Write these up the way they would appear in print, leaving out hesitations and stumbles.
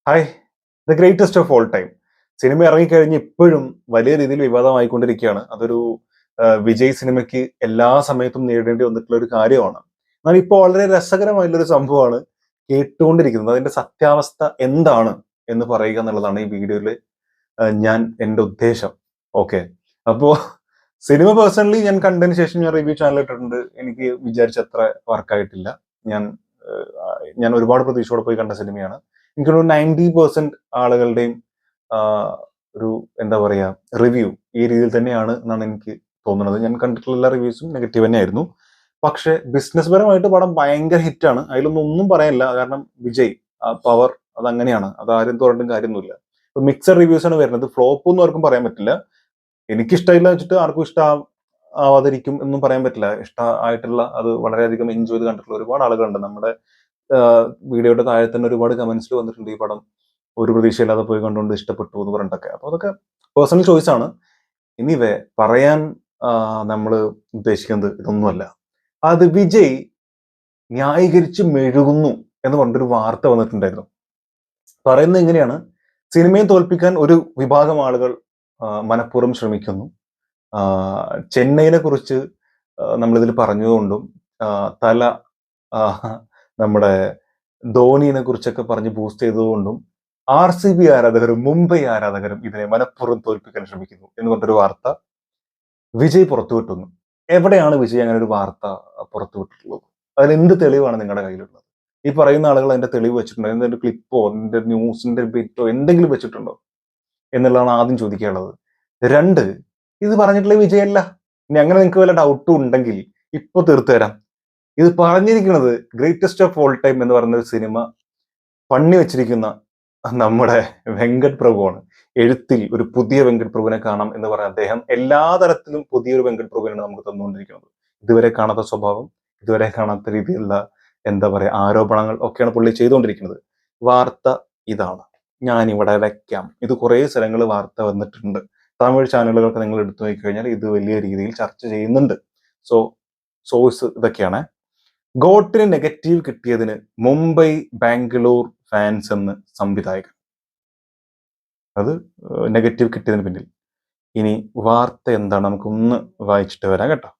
Hi. The greatest of all time. Cinema ഇറങ്ങിക്കഴിഞ്ഞ് ഇപ്പോഴും വലിയ രീതിയിൽ വിവാദമായിക്കൊണ്ടിരിക്കുകയാണ്. അതൊരു വിജയ് സിനിമയ്ക്ക് എല്ലാ സമയത്തും നേരിടേണ്ടി വന്നിട്ടുള്ള ഒരു കാര്യമാണ്. എന്നാൽ ഇപ്പോൾ വളരെ രസകരമായിട്ടുള്ളൊരു സംഭവമാണ് കേട്ടുകൊണ്ടിരിക്കുന്നത്. അതിന്റെ സത്യാവസ്ഥ എന്താണ് എന്ന് പറയുക എന്നുള്ളതാണ് ഈ വീഡിയോയിൽ ഞാൻ എന്റെ ഉദ്ദേശം. ഓക്കെ. അപ്പോ സിനിമ പേഴ്സണലി ഞാൻ കണ്ടതിന് ശേഷം ഞാൻ റിവ്യൂ ചാനൽ ഇട്ടിട്ടുണ്ട്. എനിക്ക് വിചാരിച്ചത്ര വർക്കായിട്ടില്ല. ഞാൻ ഞാൻ ഒരുപാട് പ്രതീക്ഷയോടെ പോയി കണ്ട സിനിമയാണ്. എനിക്കൊരു 90% ആളുകളുടെയും ഒരു എന്താ പറയാ റിവ്യൂ ഈ രീതിയിൽ തന്നെയാണ് എന്നാണ് എനിക്ക് തോന്നുന്നത്. ഞാൻ കണ്ടിട്ടുള്ള എല്ലാ റിവ്യൂസും നെഗറ്റീവ് തന്നെയായിരുന്നു. പക്ഷെ ബിസിനസ് പരമായിട്ട് പടം ഭയങ്കര ഹിറ്റാണ്. അതിലൊന്നും ഒന്നും പറയാനില്ല. കാരണം വിജയ് പവർ അതങ്ങനെയാണ്. അത് ആരും പറഞ്ഞിട്ടും കാര്യമൊന്നുമില്ല. ഇപ്പൊ മിക്സഡ് റിവ്യൂസ് ആണ് വരുന്നത്. ഫ്ലോപ്പ് ഒന്നും ആർക്കും പറയാൻ പറ്റില്ല. എനിക്കിഷ്ടമില്ല വെച്ചിട്ട് ആർക്കും ആവാതിരിക്കും എന്നും പറയാൻ പറ്റില്ല. ഇഷ്ടമായിട്ടുള്ള അത് വളരെയധികം എൻജോയ് ചെയ്ത് കണ്ടിട്ടുള്ള ഒരുപാട് ആളുകളുണ്ട്. നമ്മുടെ വീഡിയോയുടെ താഴെ തന്നെ ഒരുപാട് കമന്റ്സിൽ വന്നിട്ടുണ്ട് ഈ പടം ഒരു പ്രതീക്ഷയില്ലാതെ പോയി കണ്ടുകൊണ്ട് ഇഷ്ടപ്പെട്ടു എന്ന് പറഞ്ഞിട്ടൊക്കെ. അപ്പൊ അതൊക്കെ പേഴ്സണൽ ചോയ്സ് ആണ്. എനിവേ പറയാൻ നമ്മൾ ഉദ്ദേശിക്കുന്നത് ഇതൊന്നുമല്ല. അത് വിജയ് ന്യായീകരിച്ച് മെഴുകുന്നു എന്ന് പറഞ്ഞൊരു വാർത്ത വന്നിട്ടുണ്ടായിരുന്നു. പറയുന്നത് എങ്ങനെയാണ്, സിനിമയെ തോൽപ്പിക്കാൻ ഒരു വിഭാഗം ആളുകൾ മനഃപൂർവ്വം ശ്രമിക്കുന്നു. ചെന്നൈനെ കുറിച്ച് നമ്മളിതിൽ പറഞ്ഞതുകൊണ്ടും തല നമ്മുടെ ധോണിനെ കുറിച്ചൊക്കെ പറഞ്ഞ് ബൂസ്റ്റ് ചെയ്തതുകൊണ്ടും RCB ആരാധകരും മുംബൈ ആരാധകരും ഇതിനെ മനഃപൂർവ്വം തോൽപ്പിക്കാൻ ശ്രമിക്കുന്നു എന്ന് പറഞ്ഞൊരു വാർത്ത വിജയ് പുറത്തുവിട്ടുന്നു. എവിടെയാണ് വിജയ് അങ്ങനെ ഒരു വാർത്ത പുറത്തുവിട്ടിട്ടുള്ളത്? അതിൽ എന്ത് തെളിവാണ് നിങ്ങളുടെ കയ്യിലുള്ളത്? ഈ പറയുന്ന ആളുകൾ അതിന്റെ തെളിവ് വെച്ചിട്ടുണ്ടോ? അതിന്റെ ക്ലിപ്പോ അതിന്റെ ന്യൂസിന്റെ ബിറ്റോ എന്തെങ്കിലും വെച്ചിട്ടുണ്ടോ എന്നുള്ളതാണ് ആദ്യം ചോദിക്കാനുള്ളത്. രണ്ട്, ഇത് പറഞ്ഞിട്ടുള്ള വിജയല്ല. ഇനി അങ്ങനെ നിങ്ങൾക്ക് വല്ല ഡൗട്ടും ഉണ്ടെങ്കിൽ ഇപ്പൊ തീർത്തു തരാം. ഇത് പറഞ്ഞിരിക്കുന്നത് ഗ്രേറ്റസ്റ്റ് ഓഫ് ഓൾ ടൈം എന്ന് പറയുന്ന ഒരു സിനിമ പണി വെച്ചിരിക്കുന്ന നമ്മുടെ വെങ്കട് പ്രഭുവാണ്. എഴുത്തിൽ ഒരു പുതിയ വെങ്കട് പ്രഭുവിനെ കാണാം എന്ന് പറഞ്ഞ അദ്ദേഹം എല്ലാ തരത്തിലും പുതിയൊരു വെങ്കട് പ്രഭുവിനാണ് നമുക്ക് തന്നുകൊണ്ടിരിക്കുന്നത്. ഇതുവരെ കാണാത്ത സ്വഭാവം, ഇതുവരെ കാണാത്ത രീതിയിലുള്ള എന്താ പറയാ ആരോപണങ്ങൾ ഒക്കെയാണ് പുള്ളി ചെയ്തുകൊണ്ടിരിക്കുന്നത്. വാർത്ത ഇതാണ്, ഞാൻ ഇവിടെ വെക്കാം. ഇത് കുറെ സ്ഥലങ്ങളിൽ വാർത്ത വന്നിട്ടുണ്ട്. തമിഴ് ചാനലുകളൊക്കെ നിങ്ങൾ എടുത്തു നോക്കിക്കഴിഞ്ഞാൽ ഇത് വലിയ രീതിയിൽ ചർച്ച ചെയ്യുന്നുണ്ട്. സോഴ്സ് ഇതൊക്കെയാണ്. ഗോട്ടിന് നെഗറ്റീവ് കിട്ടിയതിന് മുംബൈ ബാംഗ്ലൂർ ഫാൻസ് എന്ന് സംവിധായകൻ. അത് നെഗറ്റീവ് കിട്ടിയതിന് പിന്നിൽ. ഇനി വാർത്ത എന്താണ് നമുക്കൊന്ന് വായിച്ചിട്ട് വരാം കേട്ടോ.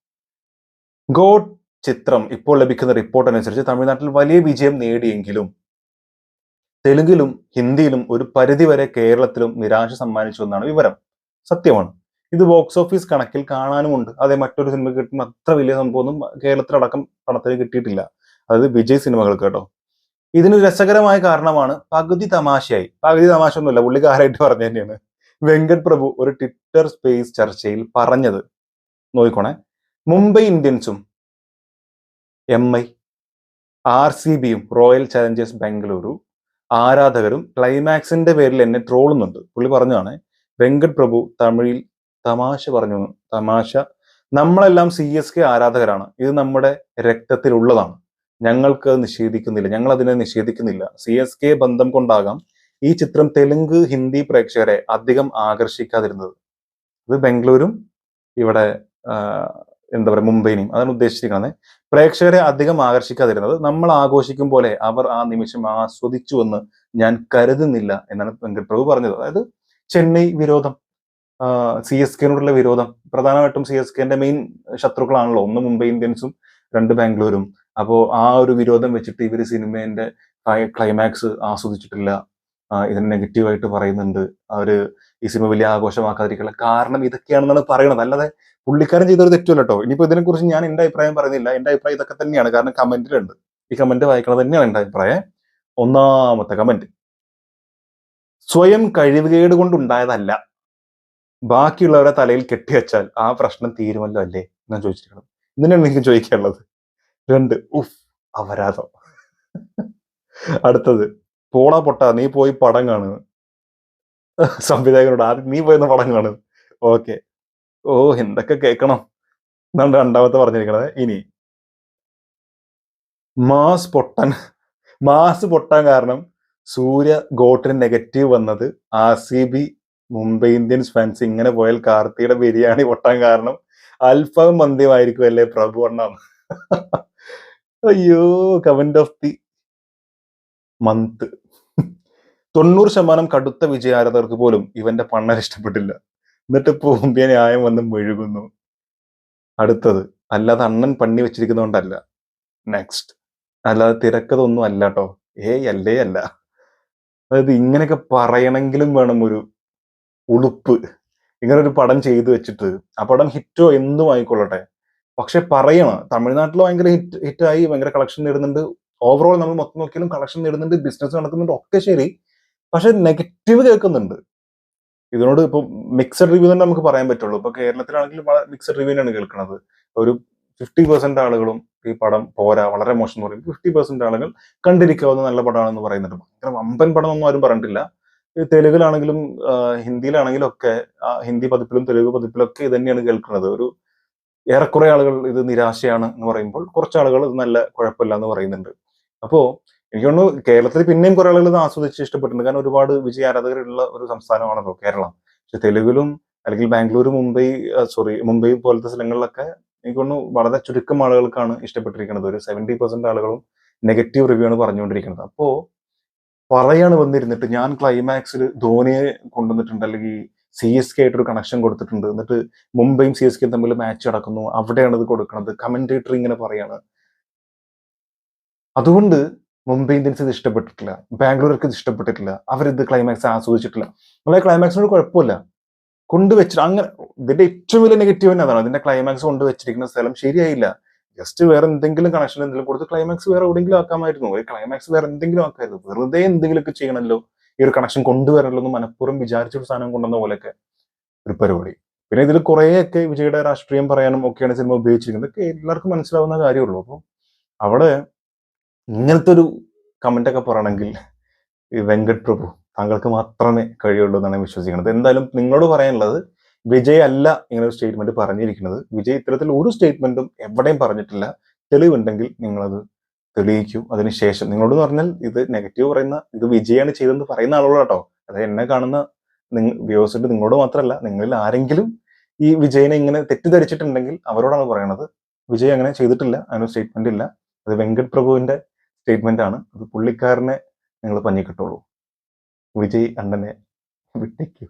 ഗോട്ട് ചിത്രം ഇപ്പോൾ ലഭിക്കുന്ന റിപ്പോർട്ട് അനുസരിച്ച് തമിഴ്നാട്ടിൽ വലിയ വിജയം നേടിയെങ്കിലും തെലുങ്കിലും ഹിന്ദിയിലും ഒരു പരിധിവരെ കേരളത്തിലും നിരാശ സമ്മാനിച്ചു എന്നാണ് വിവരം. സത്യമാണ്. ഇത് ബോക്സ് ഓഫീസ് കണക്കിൽ കാണാനുമുണ്ട്. അതേ മറ്റൊരു സിനിമ കിട്ടുന്ന അത്ര വലിയ സംഭവമൊന്നും കേരളത്തിലടക്കം പണത്തിന് കിട്ടിയിട്ടില്ല. അതായത് വിജയ് സിനിമകൾക്ക് കേട്ടോ. ഇതിന് രസകരമായ കാരണമാണ് പകുതി തമാശയായി, പകുതി തമാശ ഒന്നുമില്ല, പുള്ളിക്കാരായിട്ട് പറഞ്ഞു തന്നെയാണ് വെങ്കട് പ്രഭു ഒരു ട്വിറ്റർ സ്പേസ് ചർച്ചയിൽ പറഞ്ഞത്. നോക്കിക്കോണേ. മുംബൈ ഇന്ത്യൻസും MI, RCBയും റോയൽ ചാലഞ്ചേഴ്സ് ബാംഗ്ലൂരു ആരാധകരും ക്ലൈമാക്സിന്റെ പേരിൽ എന്നെ ട്രോളുന്നുണ്ട്. പുള്ളി പറഞ്ഞതാണ്, വെങ്കട് പ്രഭു തമിഴിൽ തമാശ പറഞ്ഞു. തമാശ. നമ്മളെല്ലാം CSK ആരാധകരാണ്. ഇത് നമ്മുടെ രക്തത്തിലുള്ളതാണ്. ഞങ്ങൾക്ക് നിഷേധിക്കുന്നില്ല, ഞങ്ങൾ അതിനെ നിഷേധിക്കുന്നില്ല. CSK ബന്ധം കൊണ്ടാകാം ഈ ചിത്രം തെലുങ്ക് ഹിന്ദി പ്രേക്ഷകരെ അധികം ആകർഷിക്കാതിരുന്നത്. ഇത് ബാംഗ്ലൂരും ഇവിടെ എന്താ പറയുക മുംബൈനെയും അതാണ് ഉദ്ദേശിച്ചിരിക്കുന്നത്. പ്രേക്ഷകരെ അധികം ആകർഷിക്കാതിരുന്നത് നമ്മൾ ആഘോഷിക്കും പോലെ അവർ ആ നിമിഷം ആസ്വദിച്ചു എന്ന് ഞാൻ കരുതുന്നില്ല എന്നാണ് വെങ്കട് പ്രഭു പറഞ്ഞത്. അതായത് ചെന്നൈ വിരോധം, CSKനോടുള്ള വിരോധം. പ്രധാനമായിട്ടും CSKന്റെ മെയിൻ ശത്രുക്കളാണല്ലോ, ഒന്ന് മുംബൈ ഇന്ത്യൻസും രണ്ട് ബാംഗ്ലൂരും. അപ്പോ ആ ഒരു വിരോധം വെച്ചിട്ട് ഇവര് സിനിമേന്റെ ക്ലൈമാക്സ് ആസ്വദിച്ചിട്ടില്ല, ഇതിന് നെഗറ്റീവായിട്ട് പറയുന്നുണ്ട്. അവര് ഈ സിനിമ വലിയ ആഘോഷമാക്കാതിരിക്കുള്ള കാരണം ഇതൊക്കെയാണെന്നാണ് പറയുന്നത്. അല്ലാതെ പുള്ളിക്കാരൻ ചെയ്തൊരു തെറ്റുമല്ല കേട്ടോ. ഇനിയിപ്പോ ഇതിനെക്കുറിച്ച് ഞാൻ എന്റെ അഭിപ്രായം പറയുന്നില്ല. എന്റെ അഭിപ്രായം ഇതൊക്കെ തന്നെയാണ്. കാരണം കമന്റിലുണ്ട്. ഈ കമന്റ് വായിക്കണത് തന്നെയാണ് എന്റെ അഭിപ്രായം. ഒന്നാമത്തെ കമന്റ്, സ്വയം കഴിവുകേട് കൊണ്ടുണ്ടായതല്ല, ബാക്കിയുള്ളവരെ തലയിൽ കെട്ടിവെച്ചാൽ ആ പ്രശ്നം തീരുമല്ലോ അല്ലേ ഞാൻ ചോദിച്ചിരിക്കണം. ഇതിനാണ് എനിക്ക് ചോദിക്കാനുള്ളത്. രണ്ട്, അപരാധം. അടുത്തത്, പോടാ പൊട്ടാ നീ പോയി പടം കാണുക. സംവിധായകനോട് ആദ്യം നീ പോയെന്ന പടം കാണുക. ഓക്കെ. എന്തൊക്കെ കേൾക്കണം എന്നാണ് രണ്ടാമത്തെ പറഞ്ഞിരിക്കണത്. ഇനി മാസ് പൊട്ടാൻ കാരണം സൂര്യ ഗോട്ടിന് നെഗറ്റീവ് വന്നത് RCB മുംബൈ ഇന്ത്യൻസ് ഫാൻസ് ഇങ്ങനെ പോയാൽ കാർത്തിയുടെ ബിരിയാണി പൊട്ടാൻ കാരണം അൽഫാം മന്തിയുമായിരിക്കും അല്ലേ പ്രഭു അണ്ണാം. അയ്യോ, കമന്റ് ഓഫ് ദി മന്ത്. 90% കടുത്ത വിജയ ആരാധകർക്ക് പോലും ഇവന്റെ പണ്ണൽ ഇഷ്ടപ്പെട്ടില്ല. എന്നിട്ട് ഇപ്പൊ മുംബൈ ന്യായം വന്ന് മെഴുകുന്നു. അടുത്തത്, അല്ലാതെ അണ്ണൻ പണി വെച്ചിരിക്കുന്നതുകൊണ്ടല്ല. നെക്സ്റ്റ്, അല്ലാതെ തിരക്കഥൊന്നും അല്ല കേട്ടോ. അല്ലേ അല്ല. അതായത് ഇങ്ങനെയൊക്കെ പറയണമെങ്കിലും വേണം ഒരു ഉളുപ്പ്. ഇങ്ങനെ ഒരു പടം ചെയ്തു വെച്ചിട്ട് ആ പടം ഹിറ്റോ എന്തും ആയിക്കൊള്ളട്ടെ, പക്ഷെ പറയണം. തമിഴ്നാട്ടിൽ ഭയങ്കര ഹിറ്റായി, ഭയങ്കര കളക്ഷൻ നേടുന്നുണ്ട്. ഓവറോൾ നമ്മൾ മൊത്തം നോക്കിയാലും കളക്ഷൻ നേടുന്നുണ്ട്, ബിസിനസ് നടക്കുന്നുണ്ട്, ഒക്കെ ശരി. പക്ഷെ നെഗറ്റീവ് കേൾക്കുന്നുണ്ട്. ഇതിനോട് ഇപ്പൊ മിക്സഡ് റിവ്യൂ തന്നെ നമുക്ക് പറയാൻ പറ്റുള്ളൂ. ഇപ്പൊ കേരളത്തിലാണെങ്കിൽ മിക്സഡ് റിവ്യൂ തന്നെയാണ് കേൾക്കുന്നത്. ഒരു 50% ആളുകളും ഈ പടം പോരാ, വളരെ മോശം എന്ന് പറയും. 50% ആളുകൾ കണ്ടിരിക്കാവുന്ന നല്ല പടമാണെന്ന് പറയുന്നുണ്ട്. ഭയങ്കര വമ്പൻ പടം ഒന്നും ആരും പറഞ്ഞിട്ടില്ല. ഈ തെലുങ്കിലാണെങ്കിലും ഹിന്ദിയിലാണെങ്കിലും ഒക്കെ, ഹിന്ദി പതിപ്പിലും തെലുങ്ക് പതിപ്പിലും ഒക്കെ ഇത് തന്നെയാണ് കേൾക്കുന്നത്. ഒരു ഏറെക്കുറെ ആളുകൾ ഇത് നിരാശയാണ് എന്ന് പറയുമ്പോൾ, കുറച്ച് ആളുകൾ ഇത് നല്ല കുഴപ്പമില്ല എന്ന് പറയുന്നുണ്ട്. അപ്പോ എനിക്ക് തോന്നുന്നു കേരളത്തിൽ പിന്നെയും കുറെ ആളുകൾ ഇത് ആസ്വദിച്ച് ഇഷ്ടപ്പെട്ടിട്ടുണ്ട്. കാരണം ഒരുപാട് വിജയ ആരാധകരുള്ള ഒരു സംസ്ഥാനമാണല്ലോ കേരളം. പക്ഷെ തെലുങ്കിലും അല്ലെങ്കിൽ ബാംഗ്ലൂർ, മുംബൈ പോലത്തെ സ്ഥലങ്ങളിലൊക്കെ എനിക്ക് തോന്നുന്നു വളരെ ചുരുക്കം ആളുകൾക്കാണ് ഇഷ്ടപ്പെട്ടിരിക്കുന്നത്. ഒരു 70% ആളുകളും നെഗറ്റീവ് റിവ്യൂ ആണ് പറഞ്ഞുകൊണ്ടിരിക്കുന്നത്. അപ്പോ പറയാണ് വന്നിരുന്നിട്ട്, ഞാൻ ക്ലൈമാക്സിൽ ധോണിയെ കൊണ്ടുവന്നിട്ടുണ്ട്, അല്ലെങ്കിൽ CSK ആയിട്ടൊരു കണക്ഷൻ കൊടുത്തിട്ടുണ്ട്, എന്നിട്ട് മുംബൈയും CSK തമ്മിൽ മാച്ച് നടക്കുന്നു, അവിടെയാണ് ഇത് കൊടുക്കുന്നത്, കമന്റേറ്റർ ഇങ്ങനെ പറയാണ്. അതുകൊണ്ട് മുംബൈ ഇന്ത്യൻസ് ഇത് ഇഷ്ടപ്പെട്ടിട്ടില്ല, ബാംഗ്ലൂർക്ക് ഇത് ഇഷ്ടപ്പെട്ടിട്ടില്ല, അവരിത് ക്ലൈമാക്സ് ആസ്വദിച്ചിട്ടില്ല. നമ്മളെ ക്ലൈമാക്സിനോട് കുഴപ്പമില്ല, കൊണ്ടുവച്ചിട്ട് അങ്ങനെ. ഇതിന്റെ ഏറ്റവും വലിയ നെഗറ്റീവ് തന്നെ അതാണ്. ഇതിന്റെ ക്ലൈമാക്സ് കൊണ്ടുവച്ചിരിക്കുന്ന സ്ഥലം ശരിയായില്ല. ജസ്റ്റ് വേറെ എന്തെങ്കിലും കണക്ഷൻ എന്തെങ്കിലും കൊടുത്ത് ക്ലൈമാക്സ് വേറെ എവിടെയെങ്കിലും ആക്കാമായിരുന്നു. ഒരു ക്ലൈമാക്സ് വേറെ എന്തെങ്കിലും ആക്കായിരുന്നു. വെറുതെ എന്തെങ്കിലുമൊക്കെ ചെയ്യണമല്ലോ, ഈ ഒരു കണക്ഷൻ കൊണ്ടുവരണല്ലോ എന്ന് മനഃപൂർവ്വം വിചാരിച്ചൊരു സാധനം കൊണ്ടുവന്ന പോലെയൊക്കെ ഒരു പരിപാടി. പിന്നെ ഇതിൽ കുറേയൊക്കെ വിജയുടെ രാഷ്ട്രീയം പറയാനും ഒക്കെയാണ് സിനിമ ഉപയോഗിച്ചിരിക്കുന്നത്. ഇതൊക്കെ എല്ലാവർക്കും മനസ്സിലാവുന്ന കാര്യമുള്ളൂ. അപ്പോൾ അവിടെ ഇങ്ങനത്തെ ഒരു കമന്റ് ഒക്കെ പറയണമെങ്കിൽ ഈ വെങ്കട് പ്രഭു, താങ്കൾക്ക് മാത്രമേ കഴിയുള്ളൂ എന്നാണ് ഞാൻ വിശ്വസിക്കുന്നത്. എന്തായാലും നിങ്ങളോട് പറയാനുള്ളത്, വിജയ് അല്ല ഇങ്ങനെ ഒരു സ്റ്റേറ്റ്മെന്റ് പറഞ്ഞിരിക്കുന്നത്. വിജയ് ഇത്തരത്തിൽ ഒരു സ്റ്റേറ്റ്മെന്റും എവിടെയും പറഞ്ഞിട്ടില്ല. തെളിവുണ്ടെങ്കിൽ നിങ്ങളത് തെളിയിക്കൂ. അതിനുശേഷം നിങ്ങളോട് പറഞ്ഞാൽ, ഇത് നെഗറ്റീവ് പറയുന്ന, ഇത് വിജയാണ് ചെയ്തതെന്ന് പറയുന്ന ആളുകൾ കേട്ടോ. അതായത് എന്നെ കാണുന്ന വ്യൂവേഴ്സിന്റെ നിങ്ങളോട് മാത്രമല്ല, നിങ്ങളിൽ ആരെങ്കിലും ഈ വിജയനെ ഇങ്ങനെ തെറ്റിദ്ധരിച്ചിട്ടുണ്ടെങ്കിൽ അവരോടാണ് പറയണത്. വിജയ് അങ്ങനെ ചെയ്തിട്ടില്ല, അങ്ങനെ സ്റ്റേറ്റ്മെന്റ് ഇല്ല. അത് വെങ്കട് പ്രഭുവിന്റെ സ്റ്റേറ്റ്മെന്റ് ആണ്. അത് പുള്ളിക്കാരനെ നിങ്ങൾ പഞ്ഞിക്കിട്ടുള്ളൂ. വിജയ് അണ്ണനെ വിട്ടേക്കൂ.